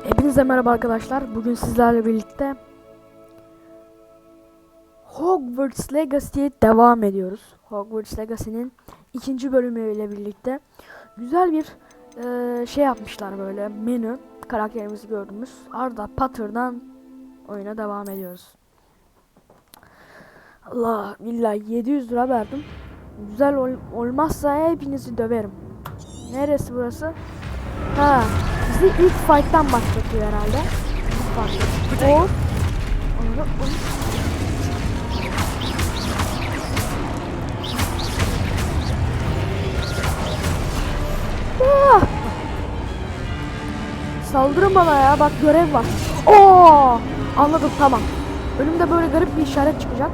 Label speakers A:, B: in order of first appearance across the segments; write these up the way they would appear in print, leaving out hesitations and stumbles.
A: Hepinize merhaba arkadaşlar. Bugün sizlerle birlikte Hogwarts Legacy'ye devam ediyoruz. Hogwarts Legacy'nin ikinci bölümüyle birlikte güzel bir şey yapmışlar, böyle menü. Karakterimizi gördüğümüz Arda Potter'dan oyuna devam ediyoruz. Allah billahi 700 lira verdim. Güzel olmazsa hepinizi döverim. Neresi burası? Ha, bizi ilk fight'tan başlatıyor herhalde. O. Saldırın bana ya, bak görev var. Oo! Anladım, tamam. Önümde böyle garip bir işaret çıkacak.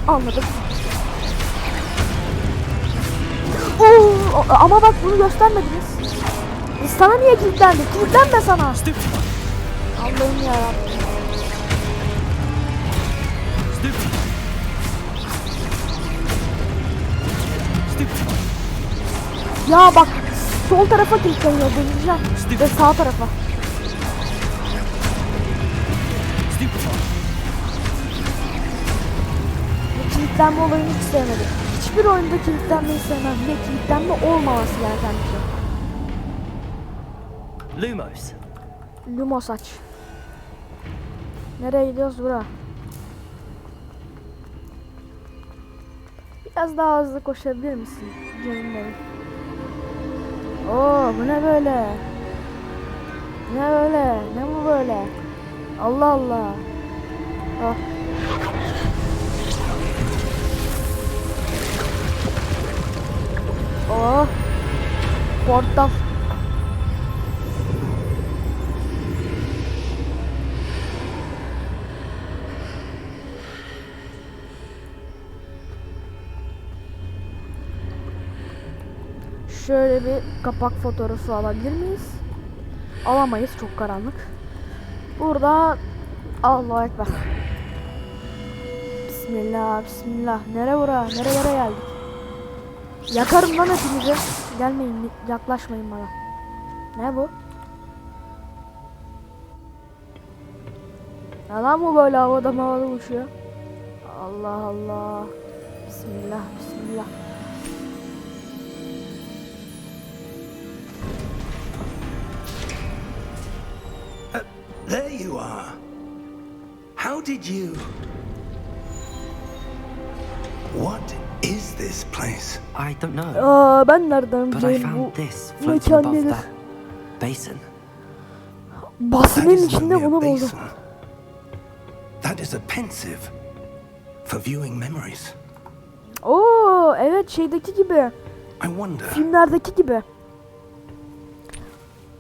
A: Anladım. Oo, ama bak bunu göstermediniz. Sana niye kilitlendi? Kilitlenme sana. Allah'ım yarabbim. Ya bak, sol tarafa kilitleniyor, deneyeceğim. Ve sağ tarafa. Bu kilitlenme olayını hiç sevmedim. Hiçbir oyunda kilitlenmeyi sevmem ve kilitlenme olmaması gereken bir şey.
B: Lumos.
A: Lumos aç. Nereye gidiyoruz bura? Biraz daha hızlı koşabilir misin canım benim? Oo, bu ne böyle? Ne böyle? Ne bu böyle? Allah Allah. Oh. Oh. Portal. Şöyle bir kapak fotoğrafı alabilir miyiz? Alamayız, çok karanlık. Burada Allahu Ekber. Bismillah, bismillah. Nereye bura? Nerelere geldik? Yakarım lan hepinizi. Gelmeyin, yaklaşmayın bana. Ne bu? Yalan mı böyle havada uçuyor? Allah Allah. Bismillah, bismillah.
C: There you are. How did you... What is this place?
B: I don't know.
A: Ben nereden
B: But I
A: bileyim bu
B: found this floating
A: mekan
B: above
A: nedir?
B: that basin.
C: That
A: Basının
C: isn't
A: içinde
C: only a
A: bunu buldum.
C: basin. That is a pensive for viewing memories.
A: Oo, evet, şeydeki gibi.
C: I wonder...
A: Filmlerdeki gibi.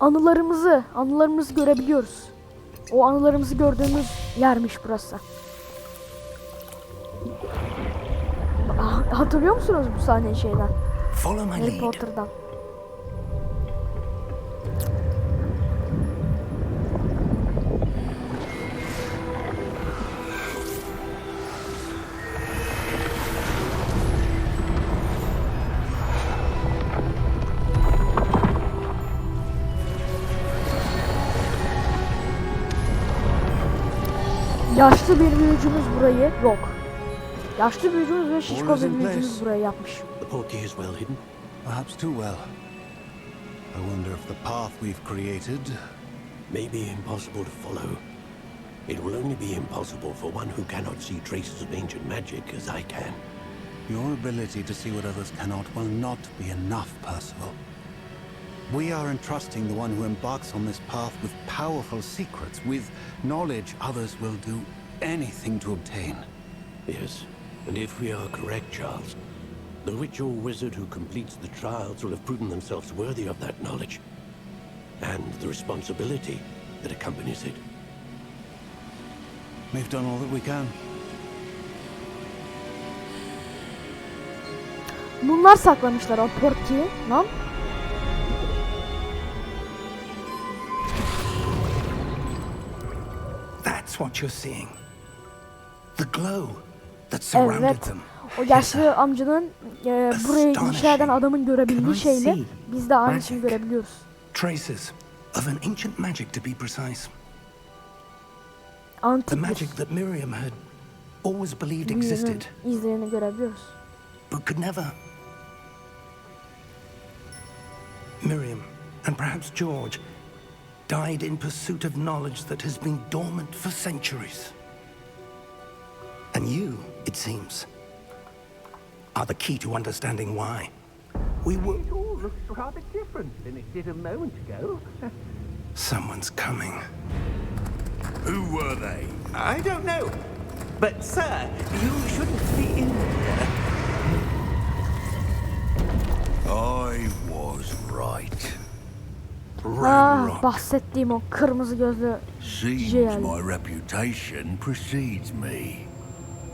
A: Anılarımızı görebiliyoruz. O anılarımızı gördüğümüz yermiş burası. Hatırlıyor musunuz bu sahneyi şeyden?
C: Follow my
A: Harry
C: lead.
A: Potter'dan. Yaşlı bir büyücümüz burayı yok. Yaşlı büyücümüz ve şişko bir büyücümüz burayı yapmış.
D: The portkey is well hidden.
E: Perhaps too well. I wonder if the path we've created...
D: May be impossible to follow. It will only be impossible for one who cannot see traces of ancient magic as I can.
E: Your ability to see what others cannot will not be enough, Percival. We are entrusting the one who embarks on this path with powerful secrets, with knowledge others will do anything to obtain.
D: Yes, and if we are correct, Charles, the witch or wizard who completes the trials will have proven themselves worthy of that knowledge, and the responsibility that accompanies it.
E: We've done all that we can.
A: Bunlar saklamışlar o portkiyi lan.
C: That's what you're seeing. The glow that surrounded
A: Evet.
C: them.
A: O yaşlı amcanın burayı inşa eden adamın görebildiği şeyle biz de aynısını görebiliyoruz.
C: traces of an ancient magic, to be precise. The
A: Antik
C: magic
A: bir
C: that Miriam had always believed
A: büyünün
C: existed,
A: izlerini görebiliyoruz.
C: but could never. Miriam, and perhaps George, died in pursuit of knowledge that has been dormant for centuries. And you, it seems, are the key to understanding why. We were...
F: It all looks rather different than it did a moment ago.
C: Someone's coming.
F: Who were they? I don't know. But, sir, you shouldn't be in here.
E: I was right.
A: Ah, bahsettiğim o kırmızı gözlü
G: Seems
A: Jill.
G: my reputation precedes me.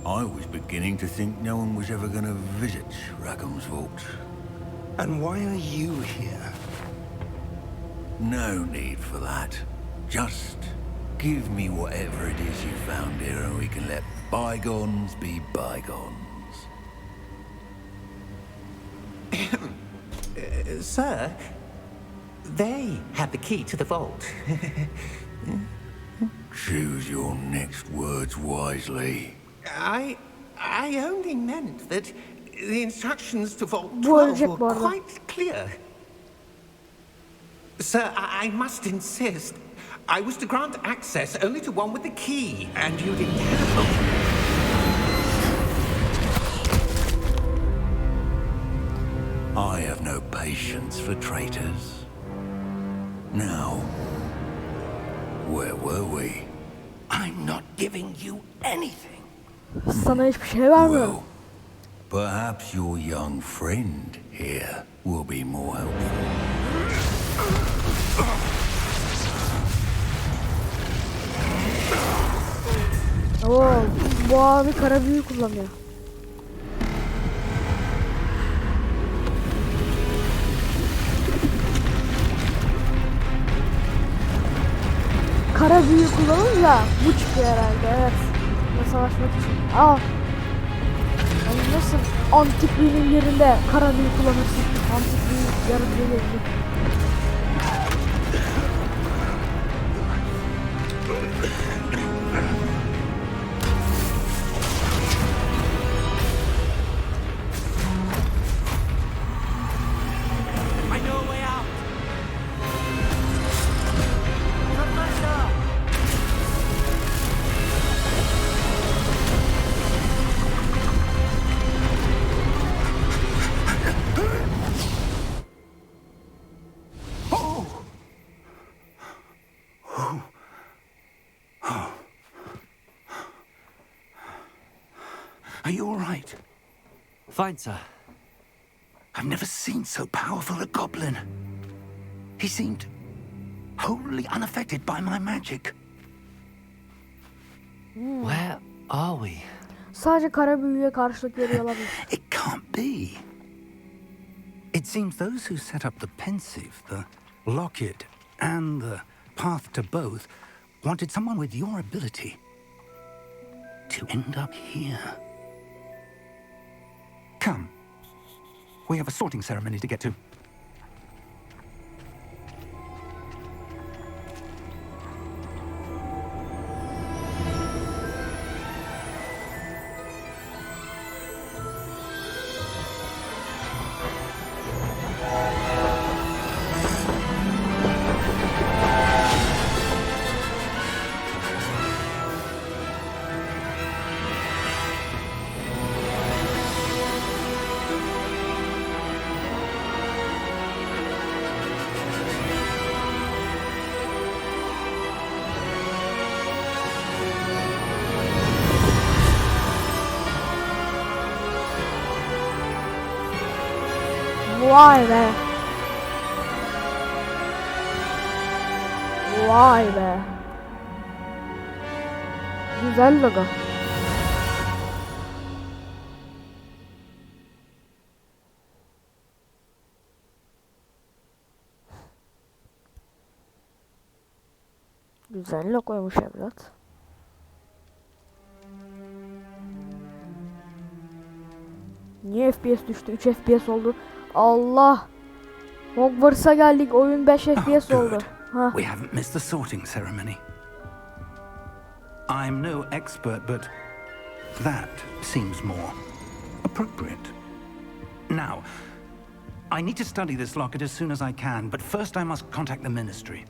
G: I was beginning to think no one was ever going to visit Rackham's Vault.
C: And why are you here?
G: No need for that. Just give me whatever it is you found here and we can let bygones be bygones.
F: Sir, they have the key to the vault.
G: Choose your next words wisely.
F: I only meant that the instructions to Vault
A: Bu
F: 12
A: ölecek bu
F: were
A: arada.
F: quite clear. Sir, I must insist. I was to grant access only to one with the key, and you didn't have.
G: I have no patience for traitors. Now, where were we?
C: I'm not giving you anything.
A: Sana hiçbir şey vermiyorum.
G: Well, perhaps your young friend here will be more helpful.
A: Oo, bu abi kara büyü kullanıyor. Kara büyü kullanınca bu çıkıyor herhalde, evet. Ve savaşmak için. Aa. Yani nasıl antik büyünün yerinde kara büyü kullanırsın? Antik büyü yarı büyü.
F: I know a way out. Professor!
C: Are you all right?
B: Fine, sir.
C: I've never seen so powerful a goblin. He seemed wholly unaffected by my magic.
B: Where are we?
A: Sadece kara büyüye karşılık veriyor olabilir.
C: It can't be. It seems those who set up the pensive, the locket, and the path to both wanted someone with your ability to end up here. Come. We have a sorting ceremony to get to.
A: Vay be. Vay be. Güzel logo. Güzel logoymuş evlat. Niye FPS düştü? 3 FPS oldu. Allah. Hogwarts'a geldik. Oyun 5 FPS oldu.
C: Good.
A: Ha.
C: We haven't missed the sorting ceremony. I'm no expert, but that seems more appropriate. Now, I need to study this locket as soon as I can, but first I must contact the Ministry.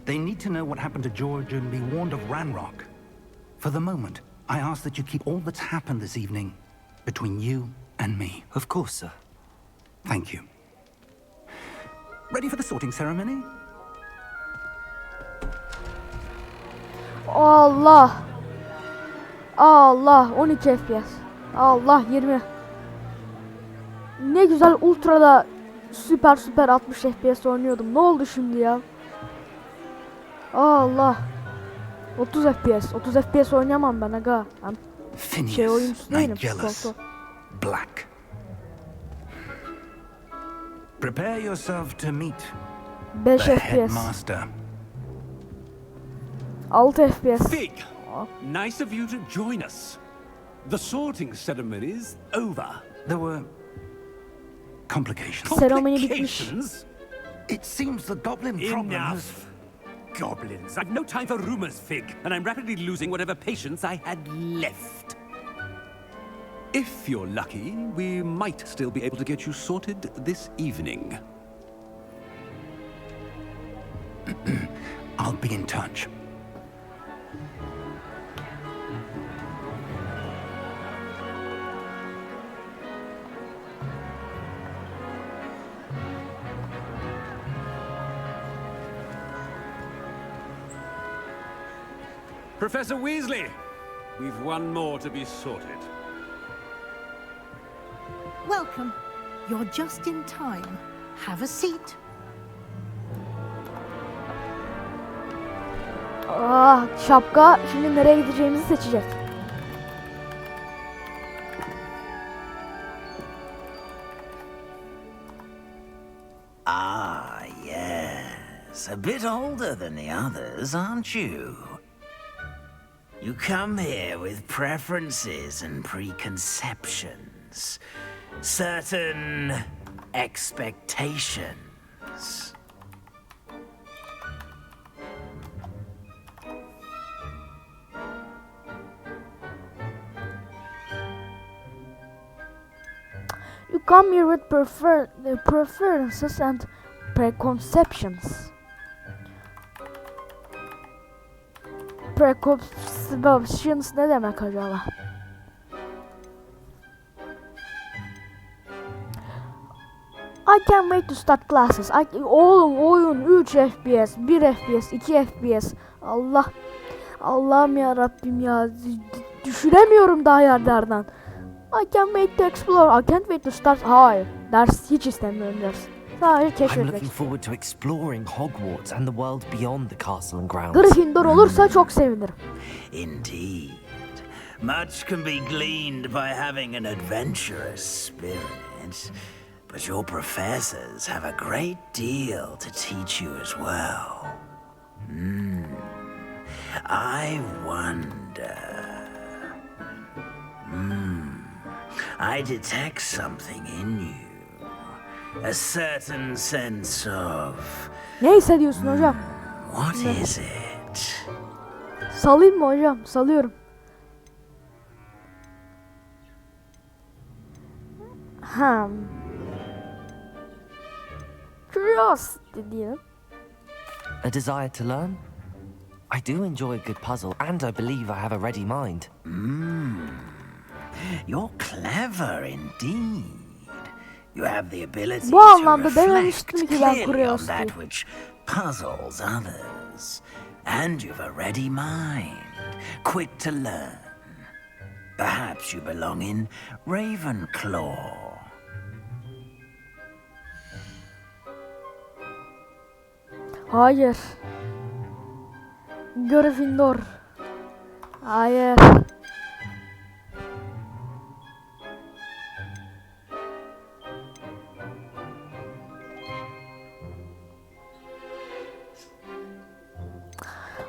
C: They need to know what happened to George and be warned of Ranrock. For the moment, I ask that you keep all that's happened this evening between you and me.
B: Of course, sir.
C: Thank you. Ready for the sorting ceremony?
A: Allah. Allah 12 FPS. Allah 20. Ne güzel ultrada süper 60 FPS oynuyordum. Ne oldu şimdi ya? Allah. 30 FPS. 30 FPS oynayamam ben aga. Ben
C: Phineas,
A: oyuncusu değilim.
C: Nigellus,
A: Konsol.
C: Black. Prepare yourself to meet
A: 5
C: the
A: FPS.
C: headmaster.
A: 6 FPS.
H: Fig, nice of you to join us. The sorting ceremony's over.
C: There were complications.
A: Seremoni bitmiş.
H: Complications?
C: It seems the goblin problem has...
H: Enough. Goblins. I've no time for rumors, Fig, and I'm rapidly losing whatever patience I had left. If you're lucky, we might still be able to get you sorted this evening.
C: I'll be in touch.
H: Professor Weasley, we've one more to be sorted.
I: Welcome. You're just in time. Have a seat.
A: Ah, şapka şimdi nereye gideceğimizi seçecek.
G: Ah, yes. A bit older than the others, aren't you? You come here with preferences and preconceptions. Certain expectations.
A: You come here with preferences and preconceptions. Preconceptions ne demek acaba? I can't wait to start classes. Oğlum oyun 3 FPS, 1 FPS, 2 FPS. Allah'ım ya Rabbim ya. Düşüremiyorum daha yerlerden. I can't wait to explore. I can't wait to start. Hayır. Ders hiç istemiyorum ders. Sadece
B: I'm
A: keşfetmek.
B: looking forward to exploring Hogwarts and the world beyond the castle and grounds.
A: Gryffindor olursa çok sevinirim.
G: Indeed. Much can be gleaned by having an adventurous spirit. But your professors have a great deal to teach you as well. I wonder. I detect something in you. A certain sense of...
A: Ne hissediyorsun hocam?
G: What is it?
A: Salayım mı hocam? Salıyorum. Curiosity diyelim.
B: A desire to learn? I do enjoy a good puzzle, and I believe I have a ready mind.
G: You're clever indeed. You have the ability
A: Bu
G: to
A: anlamda
G: reflect
A: dememiştim ki ben
G: clearly on
A: curiosity.
G: that which puzzles others. And you've a ready mind, quick to learn. Perhaps you belong in Ravenclaw.
A: Hayır. Gryffindor. Hayır.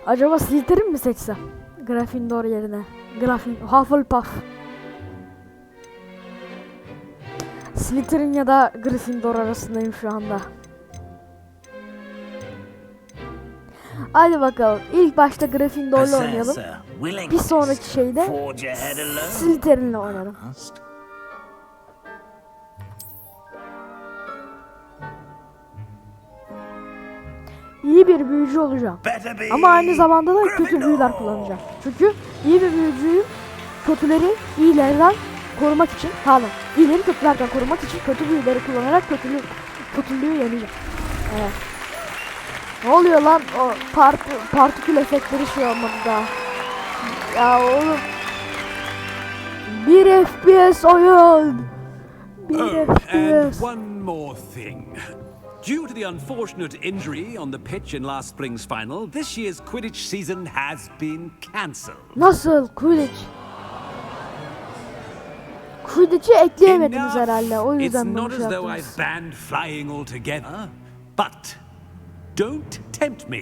A: Acaba Slytherin mi seçsem? Gryffindor yerine. Hufflepuff. Slytherin ya da Gryffindor arasındayım şu anda. Hadi bakalım. İlk başta Gryffindor'la oynayalım.
G: Possessor, willing
A: Bir sonraki şeyde
G: forge ahead alone.
A: Slytherin'le oynarım. İyi bir büyücü olacağım.
G: Better be
A: Ama aynı zamanda da kötü
G: Gryffindor.
A: büyüler kullanacağım. Çünkü iyi bir büyücüyüm. Kötüleri iyilerden korumak için, iyileri kötülerden korumak için kötü büyüleri kullanarak kötülüğü yeneceğim. Evet. Ne oluyor lan? O partikül efektleri şey olmadı daha. Ya oğlum. 1 FPS oyun. 1
H: Oh, and
A: FPS.
H: one more thing. Due to the unfortunate injury on the pitch in last spring's final, this year's Quidditch season has been cancelled.
A: Nasıl Quidditch? Quidditch'i ekleyemediniz herhalde. O
H: It's
A: yüzden bunu
H: not
A: şey
H: as though
A: yaptınız.
H: I've banned flying altogether, but don't tempt me.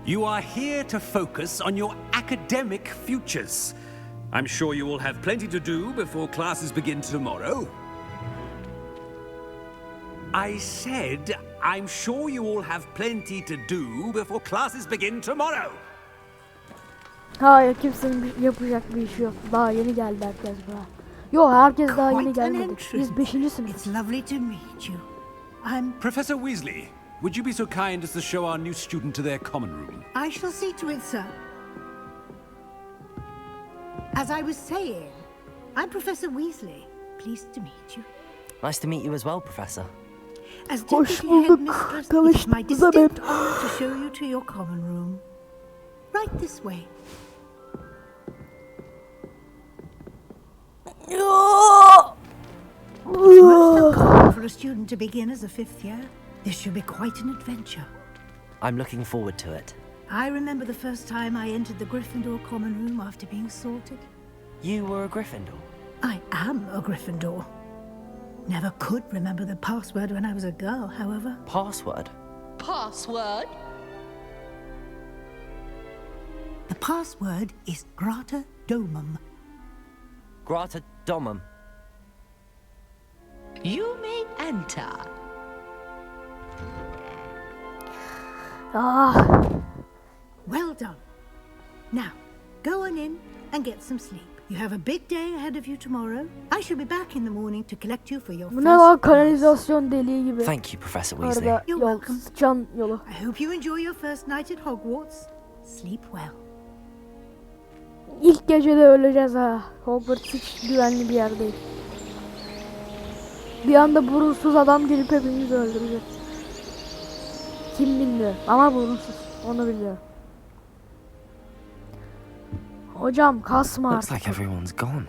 H: You are here to focus on your academic futures. I'm sure you will have plenty to do before classes begin tomorrow. I said, I'm sure you all have plenty to do before classes begin tomorrow.
A: Hayır, kimsenin yapacak bir işi yok. Daha yeni geldi herkes buraya. Yok, herkes daha yeni
I: Quite an
A: gelmedi. Biz
I: entrance.
A: 5. sınıf.
I: It's lovely to meet you. I'm...
H: Professor Weasley, would you be so kind as to show our new student to their common room?
I: I shall see to it, sir. As I was saying, I'm Professor Weasley. Pleased to meet you.
B: Nice to meet you as well, Professor.
I: As
A: Hoş
I: Deputy
A: bulduk.
I: Headmistress, it is my
A: Tanıştığımıza
I: distinct honor to show you to your common room. Right this way. It's most uncommon for a student to begin as a 5th year. This should be quite an adventure.
B: I'm looking forward to it.
I: I remember the first time I entered the Gryffindor common room after being sorted.
B: You were a Gryffindor.
I: I am a Gryffindor. Never could remember the password when I was a girl, however.
B: Password?
J: Password?
I: The password is Grata Domum.
B: Grata Domum.
J: You may enter.
A: Ah,
I: Well done. Now, go on in and get some sleep. You have a big day ahead of you tomorrow. I shall be back in the morning to collect you for your
A: bu ne lan,
I: first class.
A: kanalizasyon deliği gibi.
B: Thank you, Professor Weasley.
A: Orada
I: You're
A: yol,
I: welcome.
A: sıçan yolu.
I: I hope you enjoy your first night at Hogwarts. Sleep well.
A: İlk gecede öleceğiz ha. Hogwarts hiç güvenli bir yer değil. Bir anda burunsuz adam gelip hepimizi öldürecek. Kim bilmiyor ama burunsuz. Onu biliyorum. Hocam kasma
B: Looks
A: artık.
B: like everyone's gone.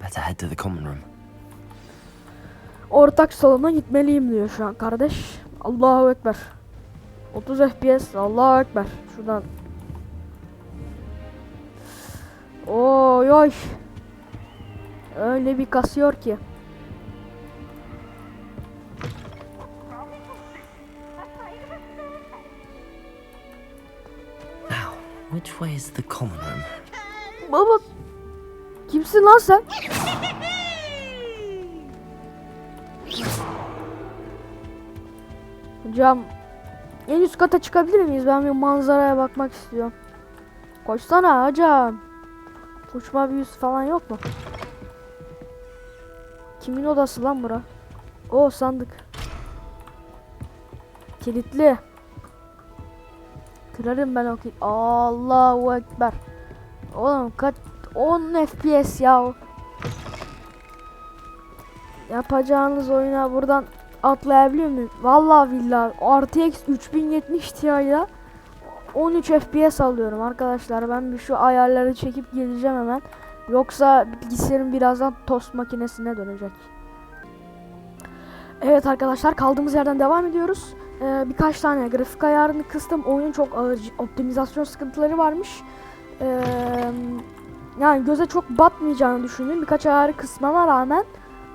B: Better head to the common room.
A: Ortak salona gitmeliyim diyor şu an kardeş. Allahu Ekber. 30 FPS. Allahu Ekber. Şuradan. Oy oy. Öyle bir kasıyor ki.
B: Now, which way is the common room?
A: Baba. Kimsin lan sen? Hocam. En üst kata çıkabilir miyiz? Ben bir manzaraya bakmak istiyorum. Koşsana hocam. Uçma büyüsü falan yok mu? Kimin odası lan bura? O sandık. Kilitli. Kırarım ben o kilit. Allahu Ekber. Oğlum kaç 10 FPS ya. Yapacağınız oyuna buradan atlayabiliyor muyum? Vallahi billahi RTX 3070 Ti'yle 13 FPS alıyorum arkadaşlar. Ben bir şu ayarları çekip geleceğim hemen. Yoksa bilgisayarım birazdan tost makinesine dönecek. Evet arkadaşlar, kaldığımız yerden devam ediyoruz. Birkaç tane grafik ayarını kıstım. Oyunun çok ağır optimizasyon sıkıntıları varmış. Yani göze çok batmayacağını düşündüm. Birkaç ayarı kısmama rağmen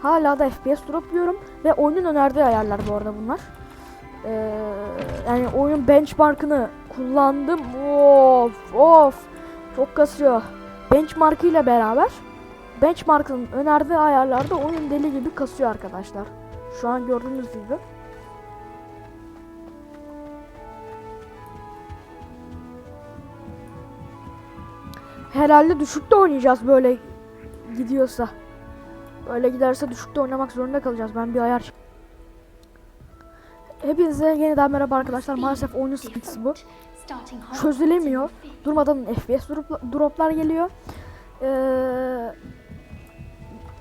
A: hala da FPS dropluyorum. Ve oyunun önerdiği ayarlar bu arada bunlar. Yani oyun benchmark'ını kullandım. Of çok kasıyor. Benchmark ile beraber benchmark'ın önerdiği ayarlarda oyun deli gibi kasıyor arkadaşlar. Şu an gördüğünüz gibi. Herhalde düşükte oynayacağız böyle gidiyorsa. Böyle giderse düşükte oynamak zorunda kalacağız. Ben bir ayar. Hepinize yeniden merhaba arkadaşlar. Maalesef oyunun sıkıntısı bu. Çözülemiyor. Durmadan FPS droplar geliyor.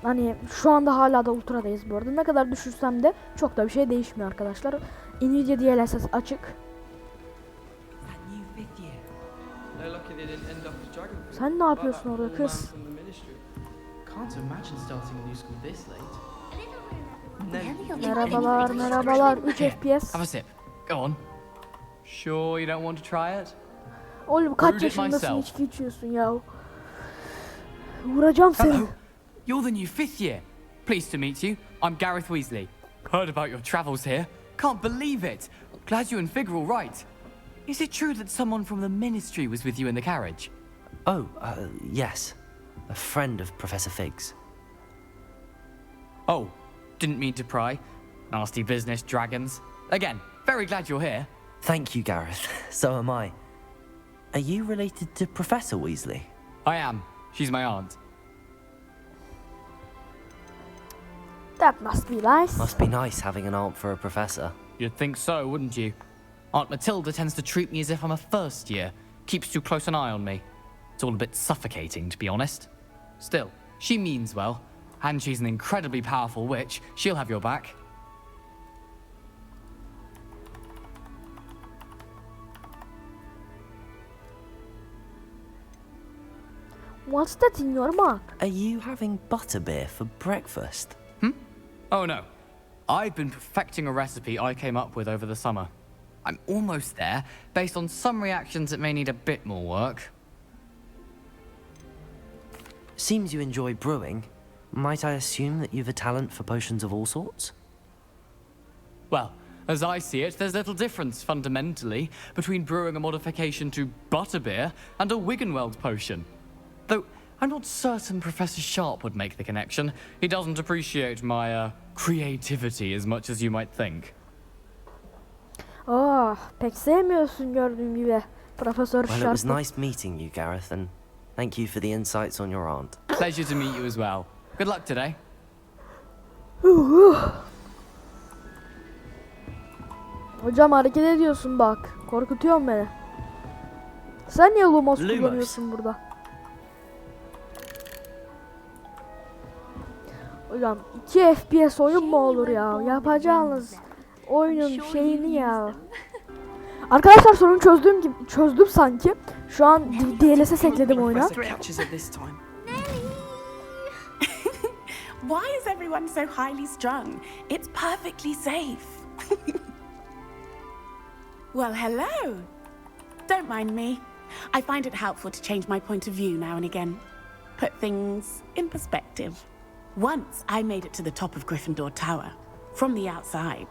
A: Hani şu anda hala da ultradayız bu arada. Ne kadar düşürsem de çok da bir şey değişmiyor arkadaşlar. Nvidia DLSS açık. Sen ne yapıyorsun orada kız? Merhabalar, merhabalar. 3 FPS.
K: Have a sip. Go on. Sure you don't want to try it?
A: Oğlum kaç yaşındasın, içki içiyorsun ya? Vuracağım seni.
K: Hello. You're the new 5th year. Pleased to meet you. I'm Gareth Weasley. Heard about your travels here. Can't believe it. Glad you and Fig are all right. Is it true that someone from the Ministry was with you in the carriage?
B: Oh, yes. A friend of Professor Fig's.
K: Oh, didn't mean to pry. Nasty business, dragons. Again, very glad you're here.
B: Thank you, Gareth. So am I. Are you related to Professor Weasley?
K: I am. She's my aunt.
A: That must be nice.
B: Must be nice having an aunt for a professor.
K: You'd think so, wouldn't you? Aunt Matilda tends to treat me as if I'm a first year. Keeps too close an eye on me. It's all a bit suffocating, to be honest. Still, she means well. And she's an incredibly powerful witch. She'll have your back.
A: What's that in your mug?
B: Are you having butterbeer for breakfast?
K: Oh no. I've been perfecting a recipe I came up with over the summer. I'm almost there, based on some reactions that may need a bit more work.
B: Seems you enjoy brewing. Might I assume that you've a talent for potions of all sorts?
K: Well, as I see it, there's little difference, fundamentally, between brewing a modification to butterbeer and a Wiggenweld potion. Though, I'm not certain Professor Sharp would make the connection. He doesn't appreciate my, creativity as much as you might think.
A: Oh, pek sevmiyorsun gördüğüm gibi. Profesör
B: Well, it was
A: Sharp'ı.
B: nice meeting you, Gareth, and thank you for the insights on your aunt.
K: Pleasure to meet you as well. Good luck today.
A: Hocam hareket ediyorsun bak. Korkutuyorsun beni. Sen niye Lumos kullanıyorsun burada? Hocam 2 FPS oyun mu olur ya? Yapacağınız oyunun şeyini ya. Arkadaşlar sorunu çözdüm sanki. Şu an DLSS ekledim oyuna.
L: Why is everyone so highly strung? It's perfectly safe. Well, hello. Don't mind me. I find it helpful to change my point of view now and again. Put things in perspective. Once I made it to the top of Gryffindor Tower, from the outside,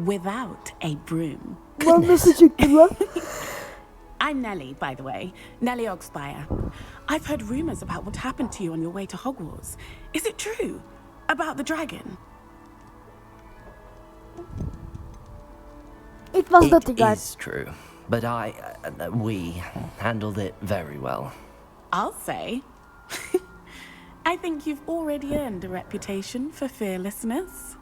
L: without a broom. I'm Nellie, by the way. Nellie Ogspire. I've heard rumors about what happened to you on your way to Hogwarts. Is it true? About the dragon?
A: It was the
B: It is true, but we handled it very well.
L: I'll say. I think you've already earned a reputation for fearlessness.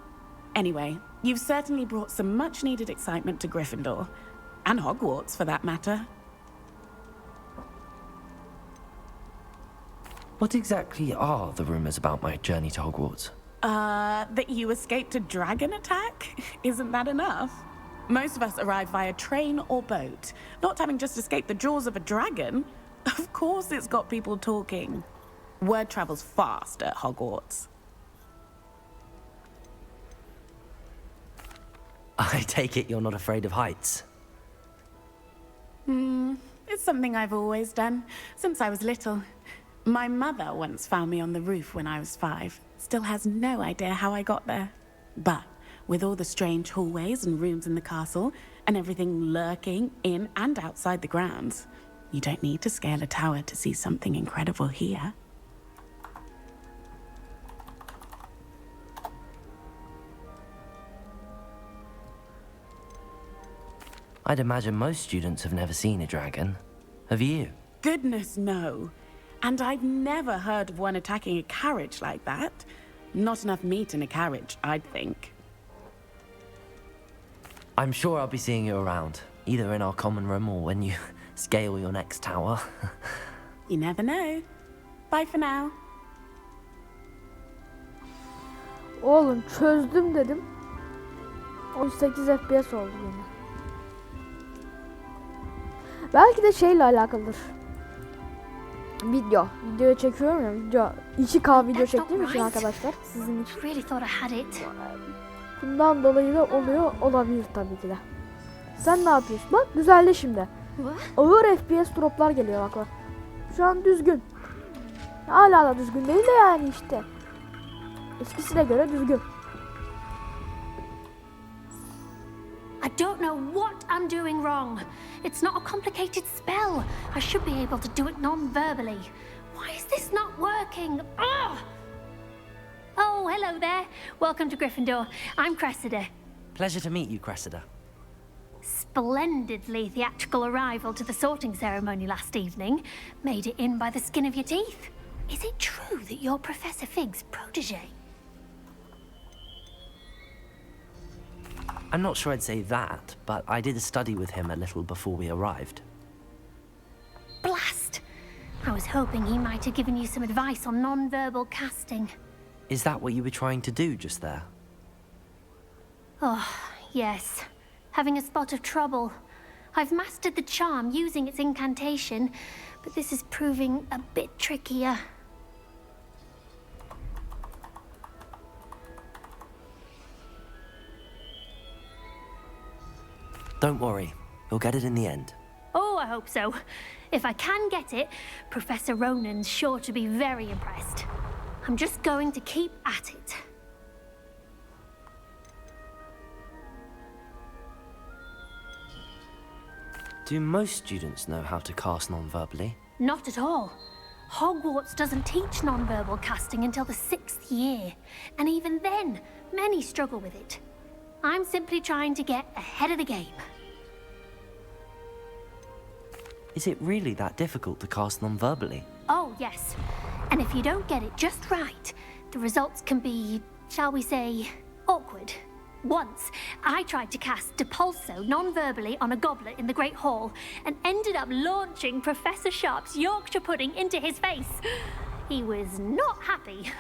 L: Anyway, you've certainly brought some much-needed excitement to Gryffindor. And Hogwarts, for that matter.
B: What exactly are the rumors about my journey to Hogwarts?
L: That you escaped a dragon attack? Isn't that enough? Most of us arrive via train or boat. Not having just escaped the jaws of a dragon, of course it's got people talking. Word travels fast at Hogwarts.
B: I take it you're not afraid of heights.
L: It's something I've always done, since I was little. My mother once found me on the roof when I was 5. Still has no idea how I got there. But with all the strange hallways and rooms in the castle, and everything lurking in and outside the grounds, you don't need to scale a tower to see something incredible here.
B: I'd imagine most students have never seen a dragon. Have you?
L: Goodness, no. And I've never heard of one attacking a carriage like that. Not enough meat in a carriage, I'd think.
B: I'm sure I'll be seeing you around, either in our common room or when you scale your next tower.
L: You never know. Bye for now.
A: Oğlum çözdüm dedim. 18 FPS oldu yine. Belki de şeyle alakalıdır. Videoya çekiyorum ya, 2K video çektiğim için arkadaşlar, sizin için. Bundan dolayı da olabilir tabii ki de. Sen ne yapıyorsun? Bak düzeldi şimdi. Ağır FPS droplar geliyor bak. Şu an düzgün. Hala da düzgün değil de yani işte. Eskisine göre düzgün.
M: I don't know what I'm doing wrong. It's not a complicated spell. I should be able to do it non-verbally. Why is this not working? Ugh! Oh, hello there. Welcome to Gryffindor. I'm Cressida.
B: Pleasure to meet you, Cressida.
M: Splendidly theatrical arrival to the sorting ceremony last evening. Made it in by the skin of your teeth. Is it true that you're Professor Fig's protege?
B: I'm not sure I'd say that, but I did study with him a little before we arrived.
M: Blast! I was hoping he might have given you some advice on non-verbal casting.
B: Is that what you were trying to do just there?
M: Oh, yes. Having a spot of trouble. I've mastered the charm using its incantation, but this is proving a bit trickier.
B: Don't worry, you'll get it in the end.
M: Oh, I hope so. If I can get it, Professor Ronan's sure to be very impressed. I'm just going to keep at it.
B: Do most students know how to cast non-verbally?
M: Not at all. Hogwarts doesn't teach non-verbal casting until the 6th year, and even then, many struggle with it. I'm simply trying to get ahead of the game.
B: Is it really that difficult to cast non-verbally?
M: Oh, yes. And if you don't get it just right, the results can be, shall we say, awkward. Once, I tried to cast Depulso non-verbally on a goblet in the Great Hall and ended up launching Professor Sharp's Yorkshire pudding into his face. He was not happy.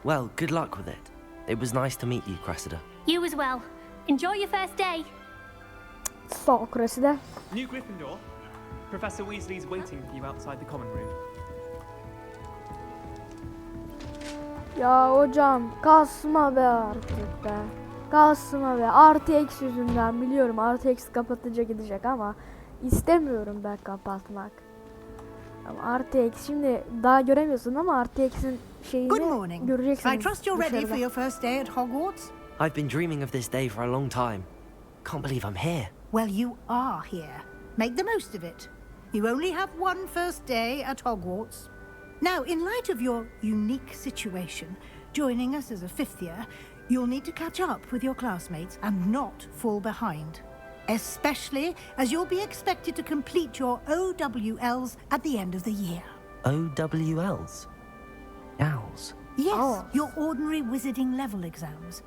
B: Well, good luck with it. It was nice to meet you, Cressida.
M: You as well. Enjoy your first day.
A: Sağ ol Cressida.
N: New Gryffindor. Professor Weasley's waiting for you outside the common room.
A: Ya hocam kasma be artık be. Kasma be. Artı eksi yüzünden biliyorum. Artı eksi kapatınca gidecek ama istemiyorum ben kapatmak. Ama artı eksi şimdi daha göremiyorsun ama artı eksinin şeyini göreceksiniz.
I: I trust you're ready for your first day at Hogwarts.
B: I've been dreaming of this day for a long time. Can't believe I'm here.
I: Well, you are here. Make the most of it. You only have one first day at Hogwarts. Now, in light of your unique situation, joining us as a 5th year, you'll need to catch up with your classmates and not fall behind. Especially as you'll be expected to complete your OWLs at the end of the year.
B: OWLs? Owls?
I: Yes, your ordinary wizarding level exams.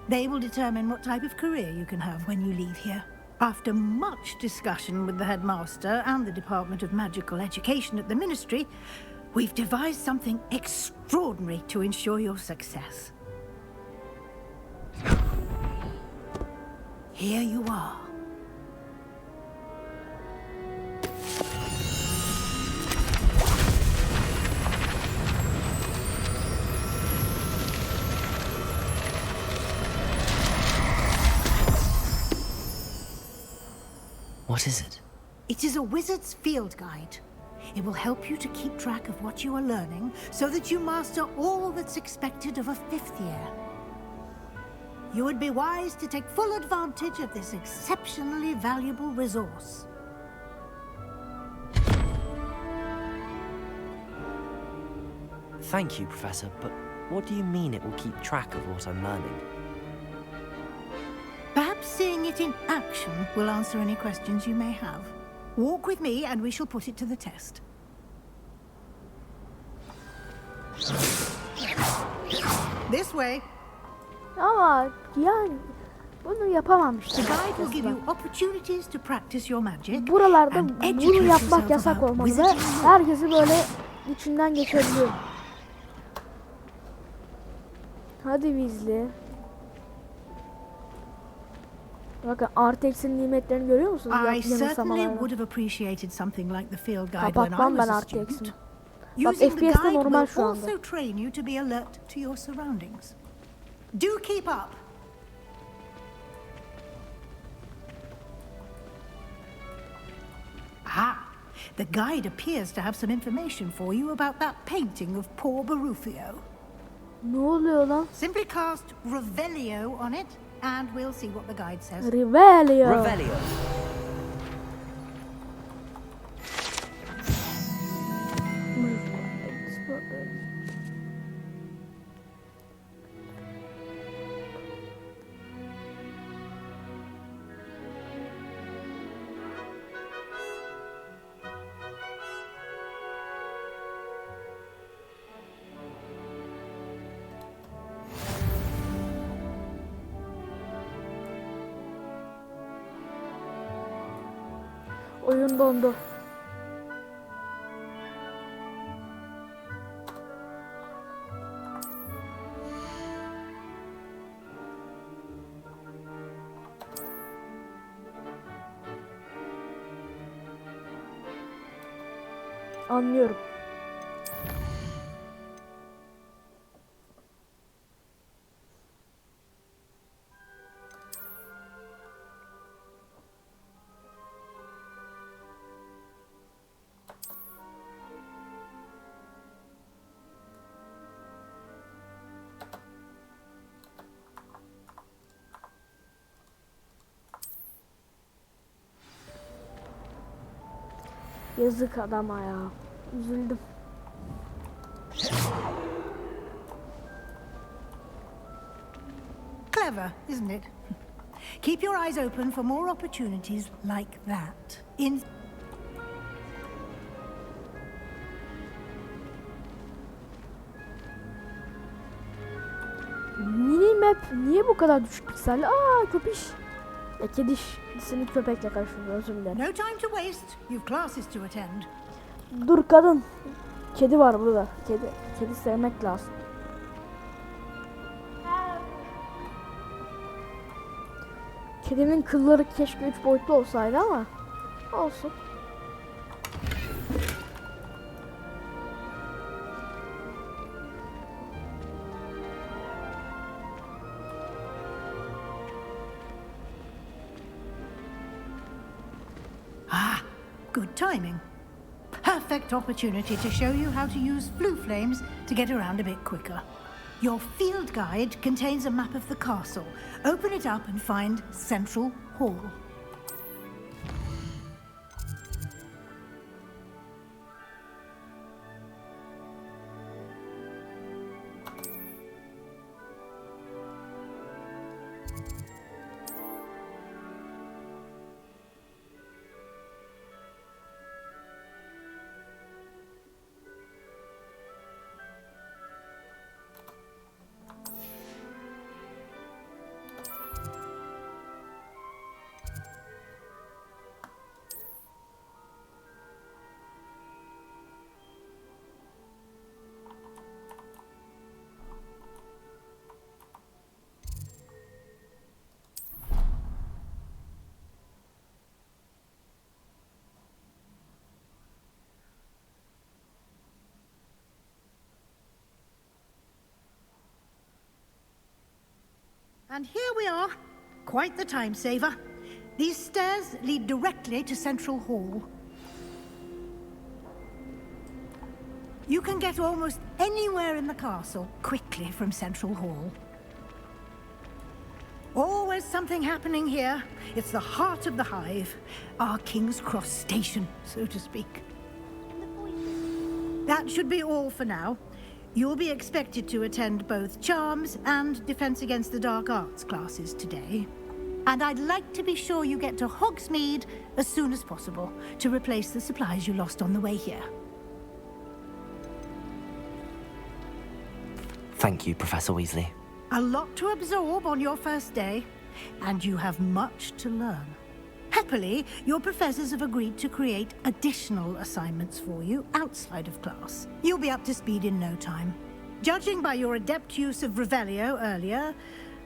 I: They will determine what type of career you can have when you leave here. After much discussion with the headmaster and the Department of Magical Education at the Ministry, we've devised something extraordinary to ensure your success. Here you are.
B: What is it?
I: It is a wizard's field guide. It will help you to keep track of what you are learning so that you master all that's expected of a 5th year. You would be wise to take full advantage of this exceptionally valuable resource.
B: Thank you, Professor, but what do you mean it will keep track of what I'm learning?
I: Perhaps seeing it in action will answer any questions you may have. Walk with me and we shall put it to the test. This way.
A: Ama yani bunu yapamamıştım.
I: The guide will give you opportunities to practice your magic.
A: Buralarda
I: and
A: bunu
I: educate
A: yapmak
I: yourself
A: yasak
I: about
A: olmalı ve
I: wizarding.
A: herkesi böyle içinden geçebiliyor. Hadi Weasley. Bakın artı eksi nimetlerini görüyor musunuz?
I: I certainly
A: Yanılsamalarla.
I: would have appreciated something like the field guide when I
A: Kapatmam
I: was
A: ben
I: a
A: artı eksini.
I: student.
A: Bak
I: Using the
A: FPS'te
I: guide
A: normal
I: will
A: şu anda.
I: also train you to be alert to your surroundings. Do keep up. Ah, the guide appears to have some information for you about that painting of poor Barufio.
A: Ne oluyor lan?
I: Simply cast Revelio on it, and we'll see what the guide says.
A: Revelio.
B: Revelio.
A: Oyun dondu. Anlıyorum. Yazık adama ya. Üzüldüm.
I: Clever, isn't it? Keep your eyes open for more opportunities like that.
A: Mini map niye bu kadar düşük pikselli? Aa köpiş. Ya kediş. Seni köpekle karıştırdım, özür dilerim.
I: No time to waste. You've classes to attend.
A: Dur kadın. Kedi var burada. Kedi sevmek lazım. Kedimin kılları keşke 3 boyutlu olsaydı ama olsun.
I: Ah, good timing. Perfect opportunity to show you how to use flue flames to get around a bit quicker. Your field guide contains a map of the castle. Open it up and find Central Hall. And here we are. Quite the time saver. These stairs lead directly to Central Hall. You can get almost anywhere in the castle quickly from Central Hall. Always something happening here. It's the heart of the hive. Our King's Cross station, so to speak. That should be all for now. You'll be expected to attend both Charms and Defense Against the Dark Arts classes today. And I'd like to be sure you get to Hogsmeade as soon as possible to replace the supplies you lost on the way here.
B: Thank you, Professor Weasley.
I: A lot to absorb on your first day, and you have much to learn. Happily, your professors have agreed to create additional assignments for you outside of class. You'll be up to speed in no time. Judging by your adept use of Revelio earlier,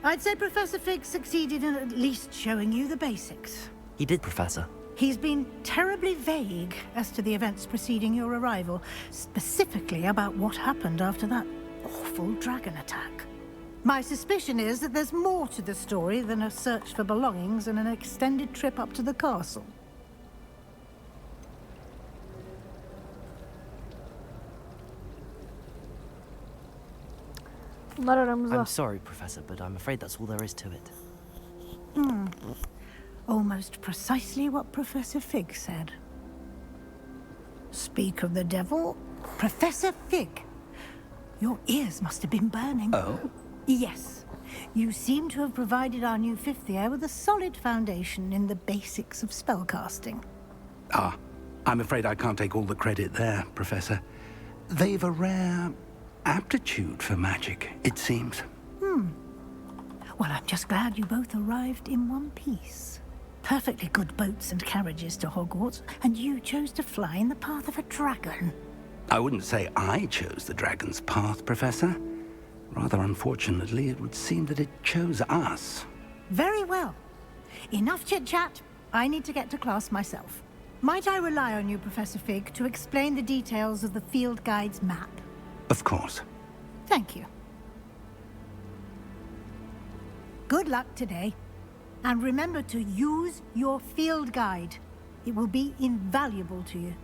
I: I'd say Professor Fig succeeded in at least showing you the basics.
B: He did, Professor.
I: He's been terribly vague as to the events preceding your arrival, specifically about what happened after that awful dragon attack. My suspicion is that there's more to the story than a search for belongings and an extended trip up to the castle.
A: Bunlar aramızda.
B: I'm sorry, Professor, but I'm afraid that's all there is to it.
I: Almost precisely what Professor Fig said. Speak of the devil, Professor Fig. Your ears must have been burning.
C: Oh?
I: Yes. You seem to have provided our new fifth year with a solid foundation in the basics of spellcasting.
C: Ah, I'm afraid I can't take all the credit there, Professor. They've a rare aptitude for magic, it seems.
I: Well, I'm just glad you both arrived in one piece. Perfectly good boats and carriages to Hogwarts, and you chose to fly in the path of a dragon.
C: I wouldn't say I chose the dragon's path, Professor. Rather unfortunately, it would seem that it chose us.
I: Very well. Enough chit-chat. I need to get to class myself. Might I rely on you, Professor Fig, to explain the details of the field guide's map?
C: Of course.
I: Thank you. Good luck today. And remember to use your field guide. It will be invaluable to you.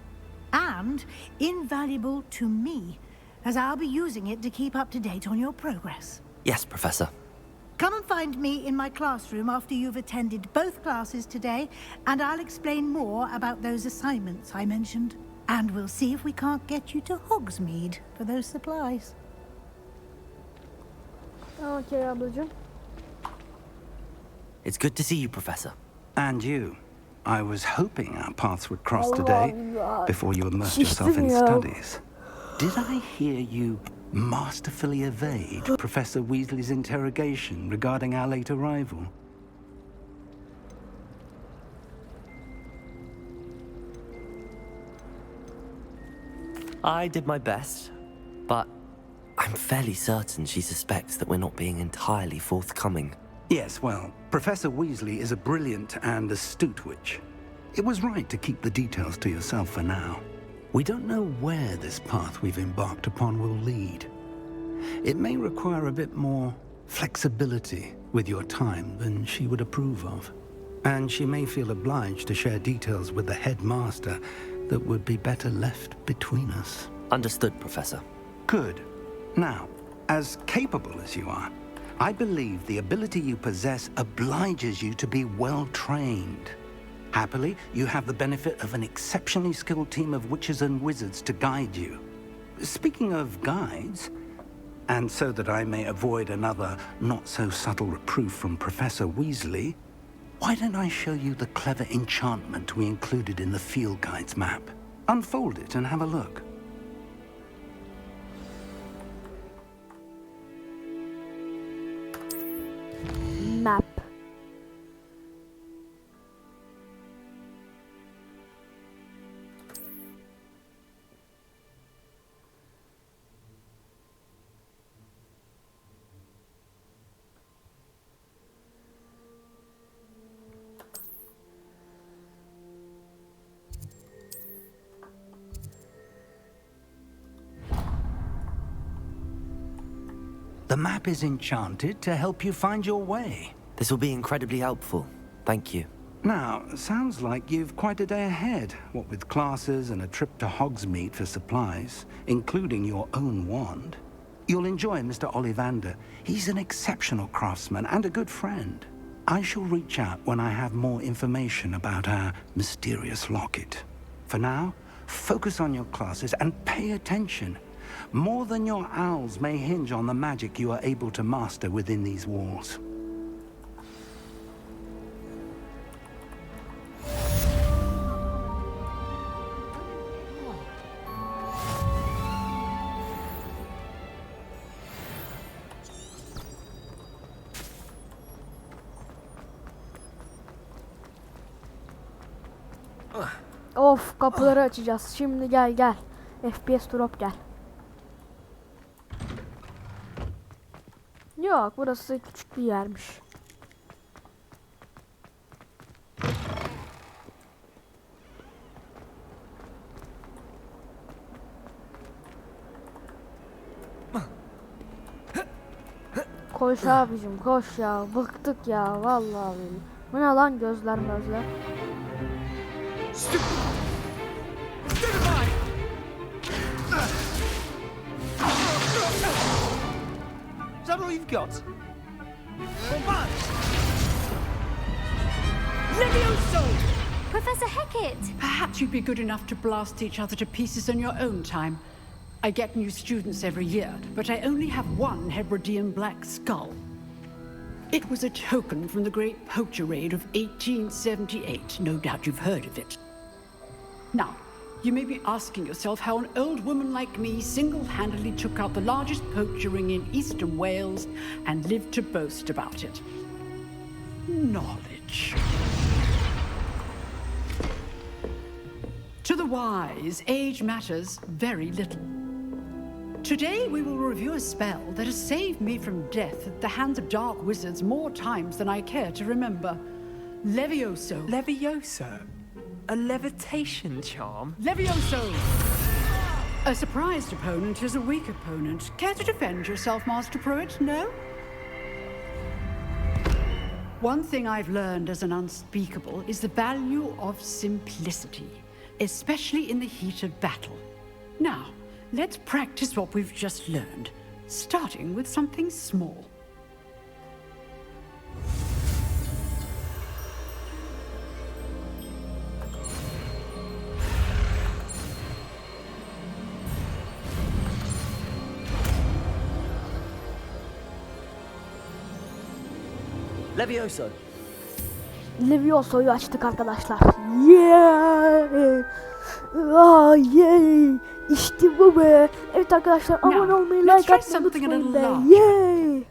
I: And invaluable to me, as I'll be using it to keep up to date on your progress.
B: Yes, Professor.
I: Come and find me in my classroom after you've attended both classes today, and I'll explain more about those assignments I mentioned. And we'll see if we can't get you to Hogsmeade for those supplies.
A: Okay ablacığım.
B: It's good to see you, Professor.
C: And you. I was hoping our paths would cross
A: Allah
C: today
A: Allah.
C: before you immersed yourself in
A: Şiştim ya.
C: studies. Did I hear you masterfully evade Professor Weasley's interrogation regarding our late arrival?
B: I did my best, but I'm fairly certain she suspects that we're not being entirely forthcoming.
C: Yes, well, Professor Weasley is a brilliant and astute witch. It was right to keep the details to yourself for now. We don't know where this path we've embarked upon will lead. It may require a bit more flexibility with your time than she would approve of. And she may feel obliged to share details with the headmaster that would be better left between us.
B: Understood, Professor.
C: Good. Now, as capable as you are, I believe the ability you possess obliges you to be well trained. Happily, you have the benefit of an exceptionally skilled team of witches and wizards to guide you. Speaking of guides, and so that I may avoid another not-so-subtle reproof from Professor Weasley, why don't I show you the clever enchantment we included in the field guide's map? Unfold it and have a look.
A: Map.
C: The map is enchanted to help you find your way.
B: This will be incredibly helpful. Thank you.
C: Now, sounds like you've quite a day ahead, what with classes and a trip to Hogsmeade for supplies, including your own wand. You'll enjoy Mr. Ollivander. He's an exceptional craftsman and a good friend. I shall reach out when I have more information about our mysterious locket. For now, focus on your classes and pay attention. More than your owls may hinge on the magic you are able to master within these walls.
A: Of, kapıları açacağız. Şimdi gel. FPS drop gel. Yok, burası küçük bir yermiş. Koş abicim, koş ya. Bıktık ya vallahi billahi. Bu ne lan, gözler.
F: Is that all you've got?
O: Levioso!
M: Professor Hecat!
O: Perhaps you'd be good enough to blast each other to pieces in your own time. I get new students every year, but I only have one Hebridean black skull. It was a token from the Great Poacher Raid of 1878. No doubt you've heard of it. Now, you may be asking yourself how an old woman like me single-handedly took out the largest poacher ring in eastern Wales and lived to boast about it. Knowledge. To the wise, age matters very little. Today we will review a spell that has saved me from death at the hands of dark wizards more times than I care to remember. Levioso.
N: Levioso? A levitation charm?
O: Levioso! A surprised opponent is a weak opponent. Care to defend yourself, Master Pruitt? No? One thing I've learned as an unspeakable is the value of simplicity, especially in the heat of battle. Now, let's practice what we've just learned, starting with something small.
F: Levioso.
A: Levioso'yu açtık arkadaşlar. Yeah! Yeah! İşte bu be. Evet arkadaşlar, abone olmayı, like atmayı unutmayın be. Yeah!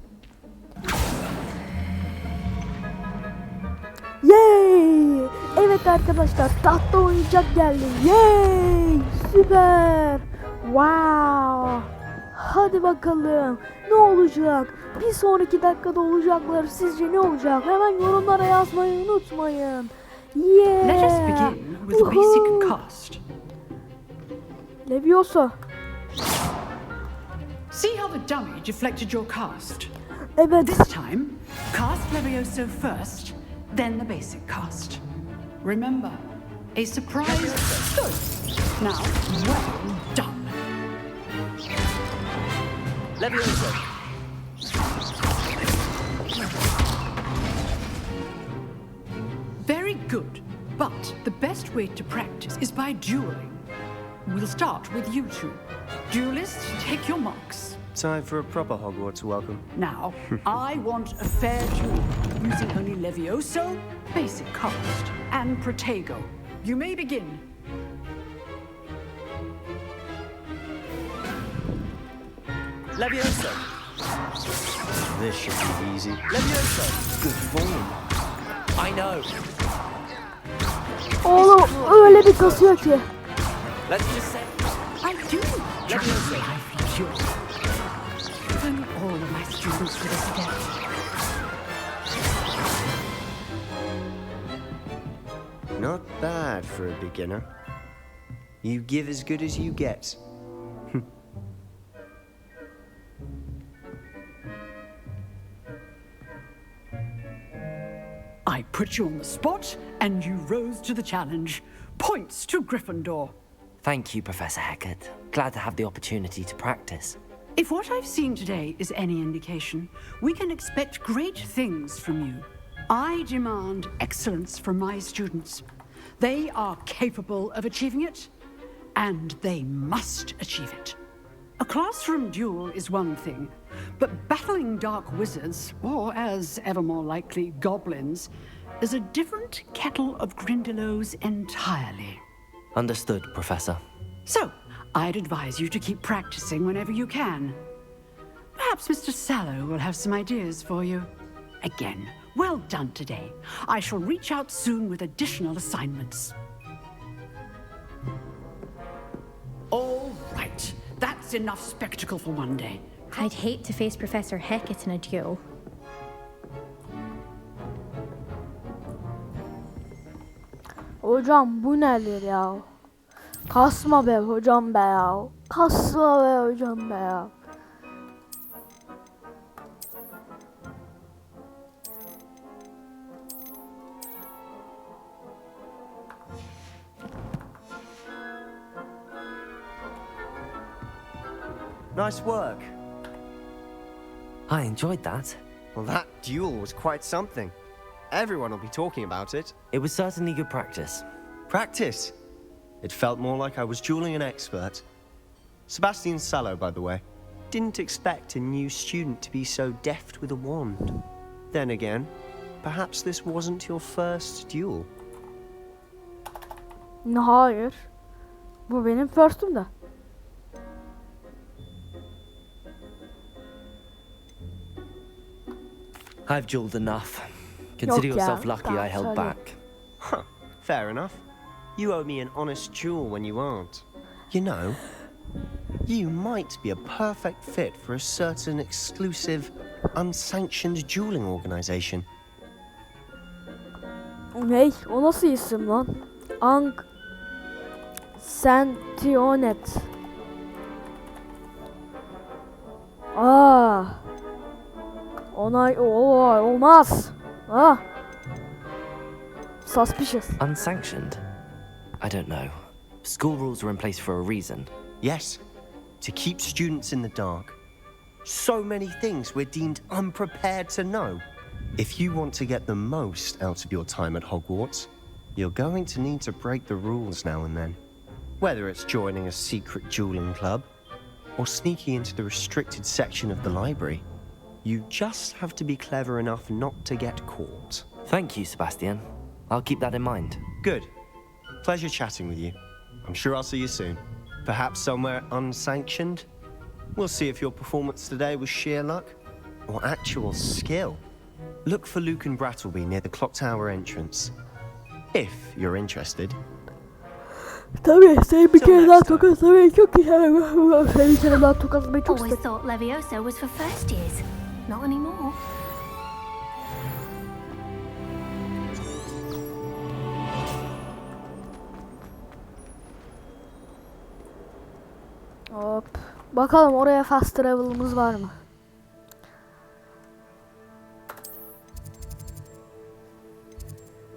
A: Yay! Evet arkadaşlar, tahta oyuncak geldi. Yay! Süper! Wow! Hadi bakalım. Ne olacak? Bir sonraki dakikada olacaklar. Sizce ne olacak? Hemen yorumlara yazmayı unutmayın. Yeah!
O: Let us begin with a basic cast.
A: Levioso.
O: See how the dummy deflected your cast?
A: Evet.
O: This time, cast Levioso first, then the basic cast. Remember, a surprise. Good. Now, well done.
F: Levioso.
O: Very good. But the best way to practice is by dueling. We'll start with you two. Duelists, take your marks.
P: Time for a proper Hogwarts welcome.
O: Now, I want a fair duel, using only Levioso, basic cast, and Protego. You may begin.
F: Levioso.
P: This should be easy.
F: Levioso.
P: Good form.
F: I know.
A: Oğlum öyle bir kasıyor ki.
F: Let's just say
O: I do.
F: Levioso.
O: If only all of my students were this adept.
P: Not bad for a beginner. You give as good as you get.
O: I put you on the spot, and you rose to the challenge. Points to Gryffindor.
B: Thank you, Professor Hecat. Glad to have the opportunity to practice.
O: If what I've seen today is any indication, we can expect great things from you. I demand excellence from my students. They are capable of achieving it, and they must achieve it. A classroom duel is one thing, but battling dark wizards, or as ever more likely, goblins, is a different kettle of Grindylows entirely.
B: Understood, Professor.
O: So, I'd advise you to keep practicing whenever you can. Perhaps Mr. Sallow will have some ideas for you. Again, well done today. I shall reach out soon with additional assignments. That's enough spectacle for one day.
Q: I'd hate to face Professor Hecat in a duel.
A: Hocam bu nedir ya? Kasma be hocam be ya. Kasma be hocam be ya.
P: Nice work.
B: I enjoyed that.
P: Well, that duel was quite something. Everyone will be talking about it.
B: It was certainly good practice.
P: Practice? It felt more like I was dueling an expert. Sebastian Sallow, by the way. Didn't expect a new student to be so deft with a wand. Then again, perhaps this wasn't your first duel.
A: Hayır. Bu benim first'üm de.
B: I've dueled enough. Consider
A: Yok
B: yourself
A: ya,
B: lucky I
A: tamam,
B: held
A: söyle.
B: back.
P: Huh, fair enough. You owe me an honest duel when you aren't. You know, you might be a perfect fit for a certain exclusive, unsanctioned dueling organization.
A: Ney? O nasıl isim lan? Sentionet. Onay olmaz. Suspicious.
B: Unsanctioned? I don't know. School rules are in place for a reason.
P: Yes, to keep students in the dark. So many things we're deemed unprepared to know. If you want to get the most out of your time at Hogwarts, you're going to need to break the rules now and then. Whether it's joining a secret dueling club, or sneaking into the restricted section of the library, you just have to be clever enough not to get caught.
B: Thank you, Sebastian. I'll keep that in mind.
P: Good. Pleasure chatting with you. I'm sure I'll see you soon. Perhaps somewhere unsanctioned? We'll see if your performance today was sheer luck or actual skill. Look for Luke and Brattleby near the clock tower entrance. If you're interested.
A: Tabii seni bir kere daha tokatlamayı çok isterim. Seni bir kere daha tokatlamayı çok
M: Always
A: isterim.
M: thought Levioso was for first years. Not anymore.
A: Hop. Bakalım oraya fast travel'ımız var mı?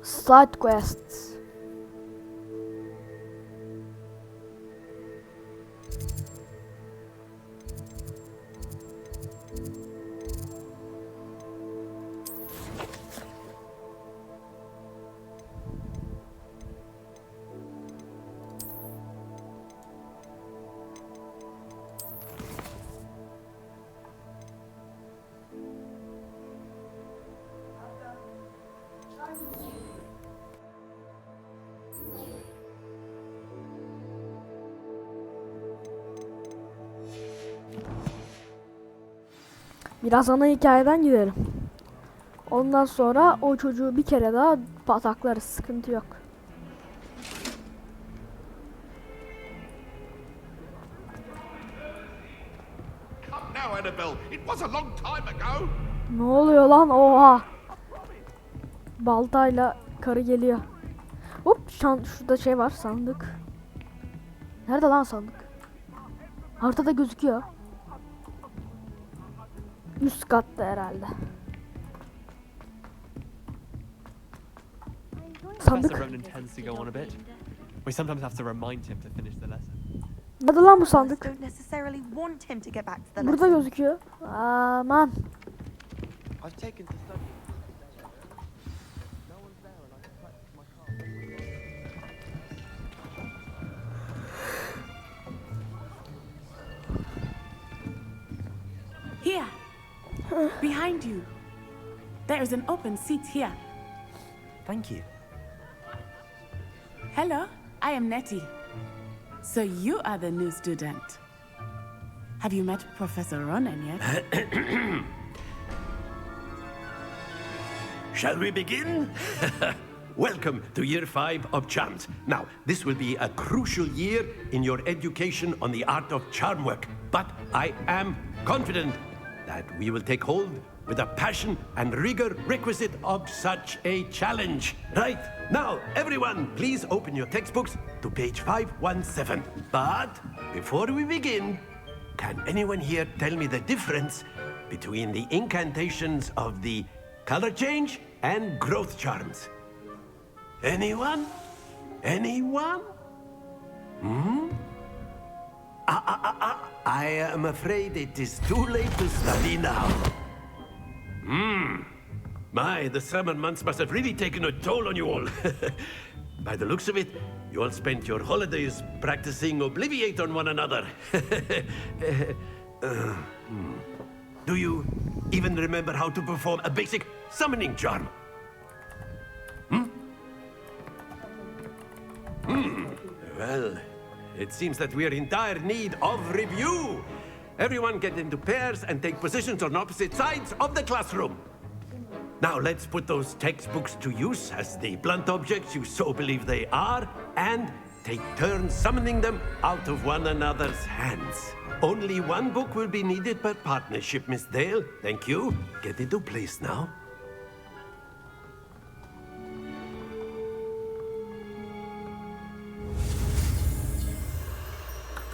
A: Side quests. Biraz ana hikayeden gidelim. Ondan sonra o çocuğu bir kere daha pataklarız. Sıkıntı yok. Ne oluyor lan? Oha! Baltayla karı geliyor. Hop! Şurada şey var, sandık. Nerede lan sandık? Haritada gözüküyor. Üst katta herhalde. Sandık.
N: Professor Ronan tends to go on a bit. We sometimes have to remind him to finish the lesson.
A: Nerede lan bu sandık?
R: Don't necessarily want him to get back to the
A: Burada
R: lesson.
A: gözüküyor. Aman.
P: I've taken to study.
L: Here, behind you. There is an open seat here.
B: Thank you.
L: Hello, I am Nettie. So you are the new student. Have you met Professor Ronan yet?
D: Shall we begin? welcome to Year 5 of Charms. Now, this will be a crucial year in your education on the art of charm work. But I am confident that we will take hold with the passion and rigor requisite of such a challenge. Right, now, everyone, please open your textbooks to page 517. But before we begin, can anyone here tell me the difference between the incantations of the color change and growth charms? Anyone? Anyone? I am afraid it is too late to study now. My, the summer months must have really taken a toll on you all. By the looks of it, you all spent your holidays practicing Obliviate on one another. Do you even remember how to perform a basic summoning charm? Well, it seems that we are in dire need of review. Everyone get into pairs and take positions on opposite sides of the classroom. Now let's put those textbooks to use as the blunt objects you so believe they are, and take turns summoning them out of one another's hands. Only one book will be needed per partnership, Miss Dale. Thank you. Get into place now.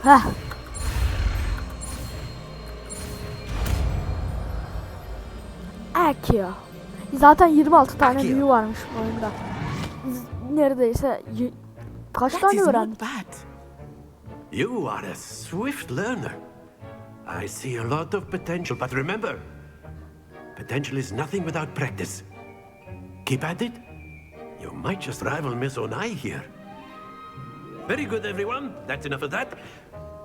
A: Heh. Akio. Zaten 26 tane büyü varmış bu oyunda. Biz neredeyse kaç tane öğrendik?
D: You are a swift learner. I see a lot of potential, but remember, potential is nothing without practice. Keep at it. You might just rival Miss Onai here. Very good, everyone. That's enough of that.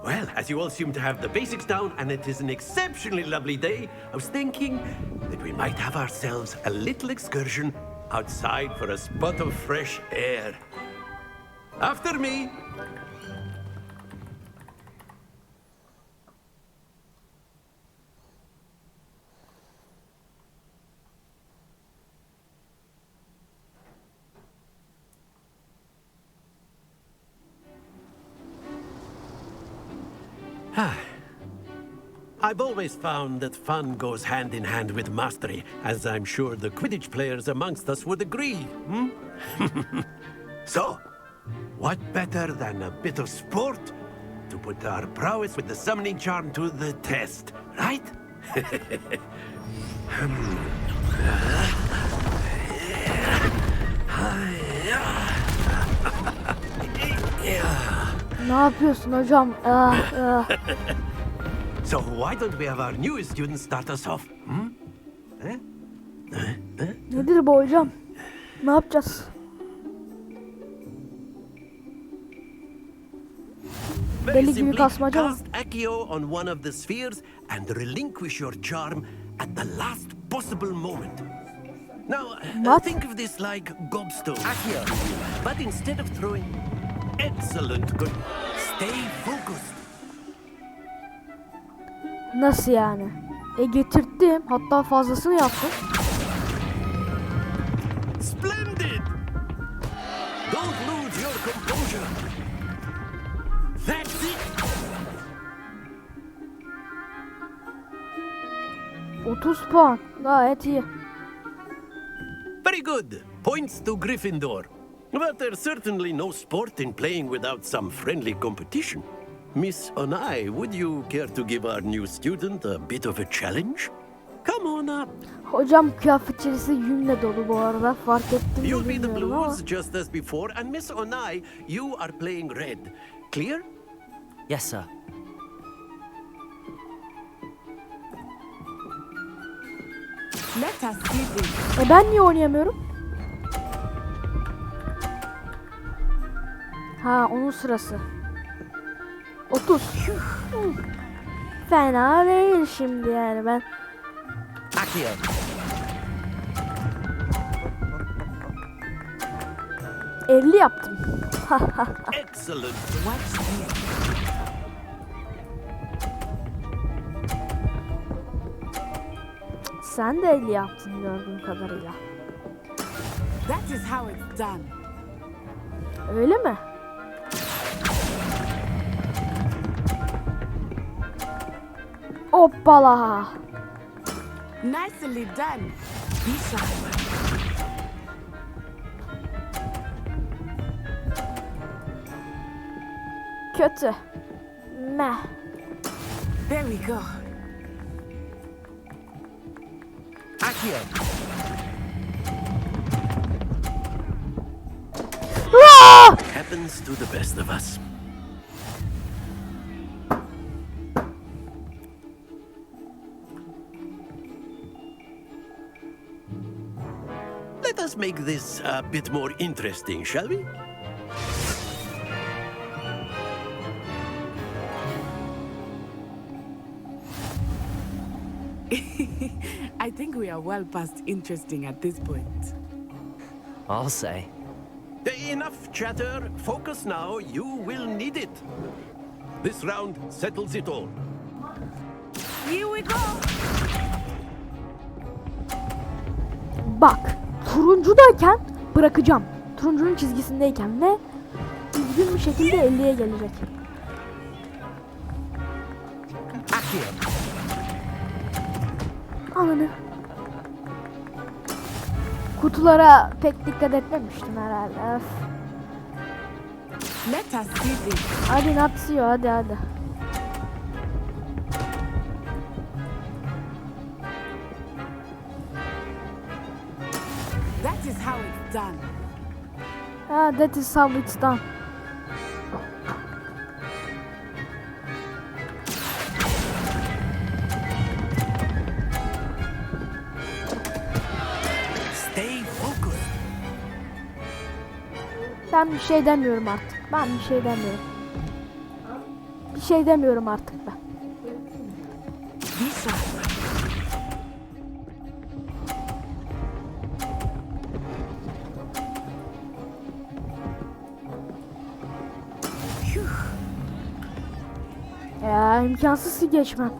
D: Well, as you all seem to have the basics down, and it is an exceptionally lovely day, I was thinking that we might have ourselves a little excursion outside for a spot of fresh air. After me. I've always found that fun goes hand in hand with mastery, as I'm sure the Quidditch players amongst us would agree. So, what better than a bit of sport to put our prowess with the summoning charm to the test, right?
A: Ne yapıyorsun hocam?
D: So why don't we have our newest student start us off?
A: Nedir bu hocam? Ne yapacağız? Deli gibi kasmaca mı?
D: Cast Accio on one of the spheres and relinquish your charm at the last possible moment. Now, think of this like gobstone. Accio. But instead of throwing... Excellent, good. Stay focused.
A: Nasıl yani? Getirttim. Hatta fazlasını yaptım.
D: Splendid! Don't lose your composure. That's it.
A: 30 puan. Gayet iyi.
D: Very good. Points to Gryffindor. But there's certainly no sport in playing without some friendly competition. Miss Onai, would you care to give our new student a bit of a challenge? Come on up.
A: Hocam kıyafet içerisi yünle dolu bu arada. Fark ettim mi
D: You'll be the
A: bilmiyorum ama.
D: blues just as before, and Miss Onai, you are playing red. Clear?
B: Yes, sir.
L: Let us see this.
A: Ben niye oynayamıyorum? Ha, onun sırası. 30. Fena değil şimdi yani ben.
B: Accio.
A: ...50 yaptım.
D: Excellent.
A: Sen de 50 yaptın gördüğüm kadarıyla.
L: That is how it's done.
A: Öyle mi? Hoppala.
L: Nicely done. Be sharp.
A: Kötü. Meh.
L: There we go.
D: Accio. Happens to the best of us. Let us make this a bit more interesting, shall we?
L: I think we are well past interesting at this point.
B: I'll say.
D: Enough chatter. Focus now. You will need it. This round settles it all.
L: Here we go.
A: Bak, turuncudayken bırakacağım. Turuncunun çizgisindeyken ve düzgün bir şekilde 50'ye gelecek. Ananı. Kutulara pek dikkat etmemiştim herhalde. Öf.
L: Let us see this.
A: Hadi Natsio, hadi.
L: That is how it's done.
A: That is how it's done.
D: Stay focused.
A: Ben bir şey demiyorum artık. Bir şey demiyorum artık ben.
L: Be sharp.
A: Ya imkansız ki geçmem.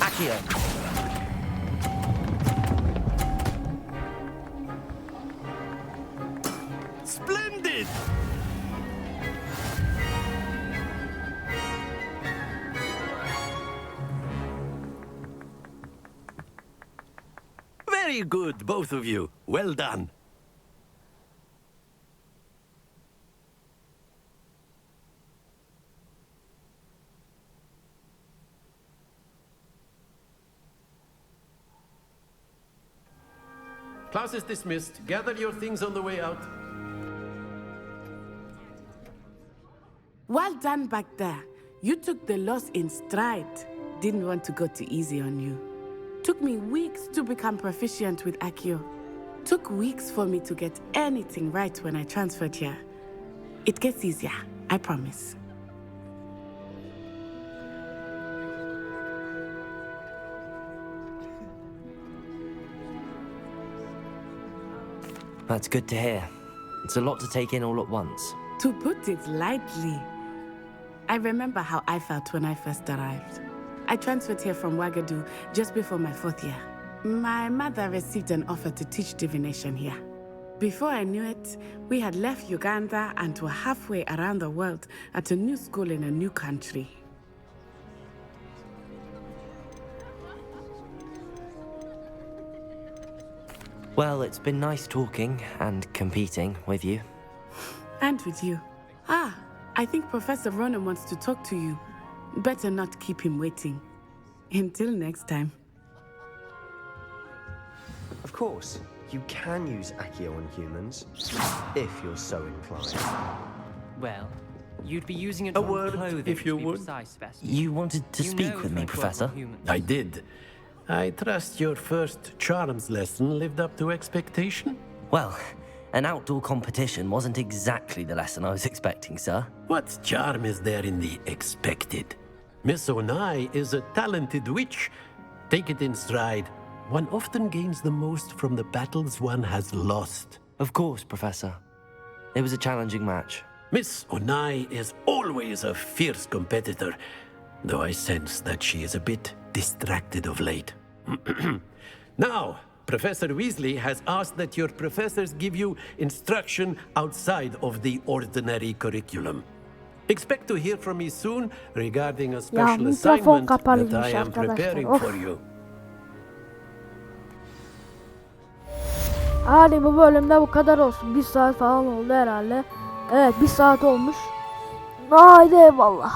B: Accio.
D: Splendid! Very good, both of you. Well done. Class is dismissed. Gather your things on the way out.
L: Well done back there. You took the loss in stride. Didn't want to go too easy on you. Took me weeks to become proficient with Accio. Took weeks for me to get anything right when I transferred here. It gets easier, I promise.
B: That's good to hear. It's a lot to take in all at once.
L: To put it lightly, I remember how I felt when I first arrived. I transferred here from Ouagadougou just before my 4th year. My mother received an offer to teach divination here. Before I knew it, we had left Uganda and were halfway around the world at a new school in a new country.
B: Well, it's been nice talking and competing with you.
L: And with you. I think Professor Ronan wants to talk to you. Better not keep him waiting. Until next time.
P: Of course, you can use Accio on humans, if you're so inclined.
S: Well, you'd be using it
D: A
S: on
D: word,
S: clothing
D: if you
S: to be
D: would.
S: precise, Specimen.
B: You wanted to
S: You
B: speak
S: know
B: with me,
S: if I work
B: Professor?
S: on humans.
D: I did. I trust your first charms lesson lived up to expectation?
B: Well, an outdoor competition wasn't exactly the lesson I was expecting, sir.
D: What charm is there in the expected? Miss Onai is a talented witch. Take it in stride. One often gains the most from the battles one has lost.
B: Of course, Professor. It was a challenging match.
D: Miss Onai is always a fierce competitor, though I sense that she is a bit distracted of late. Now, Professor Weasley has asked that your professors give you instruction outside of the ordinary curriculum. Expect to hear from me soon regarding a special
A: mikrofon
D: assignment that
A: kapalıymış
D: I am
A: arkadaşlar.
D: preparing
A: Of.
D: for you.
A: Hadi bu bölümde bu kadar olsun. 1 saat falan oldu herhalde. Evet 1 saat olmuş. Haydi eyvallah.